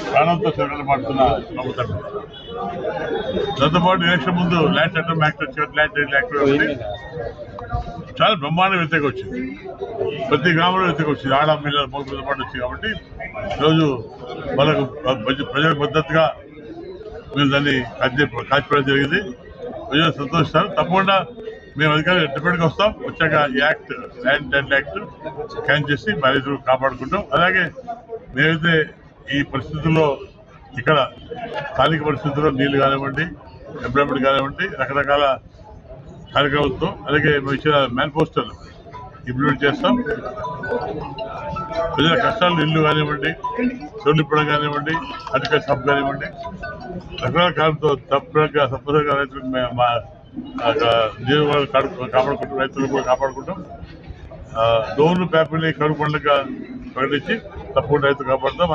ప్రాణంతో చర్యలు పడుతున్న ప్రభుత్వం. దాంతో పాటు ఎలక్షన్ ముందు ల్యాండ్ చట్టం యాక్ట్ వచ్చి ల్యాండ్ యాక్ట్ చాలా బ్రహ్మాండ వ్యతిరేక వచ్చింది. ప్రతి గ్రామంలో వ్యతిరేక వచ్చింది. ఆడ పిల్లల మోసంతో పాటు వచ్చింది. కాబట్టి ఈరోజు మనకు ప్రజలకు మద్దతుగా మేము దాన్ని కాచిపెట్టడం జరిగింది. ప్రజలు సంతోషిస్తారు. తప్పకుండా మేము అధికారులు డిపెండ్గా వస్తాం. వచ్చాక యాక్ట్ ల్యాండ్ యాక్ట్ క్యాన్ చేసి మా రైతులు కాపాడుకుంటాం. అలాగే మేమైతే ఈ పరిస్థితుల్లో ఇక్కడ స్థానిక పరిస్థితుల్లో నీళ్లు కానివ్వండి, ఎంప్లాయ్మెంట్ కానివ్వండి, రకరకాల కార్యక్రమాలతో అలాగే మేము ఇచ్చిన మేనిఫెస్టోలు ఇంప్లిమెంట్ చేస్తాం. ప్రజల కష్టాలు ఇల్లు కానివ్వండి, చెవులు ఇప్పడం కానివ్వండి, అధికార సబ్ కానివ్వండి, రకరకాల కాలంతో తప్పనిసరిగా రైతులకు మా నీరు కాపాడుకుంటాం. రైతులు కూడా కాపాడుకుంటాం. లోన్లు పేపర్ని కరువు పండుగ ప్రకటించి తప్పకుండా రైతులు కాపాడుతాం.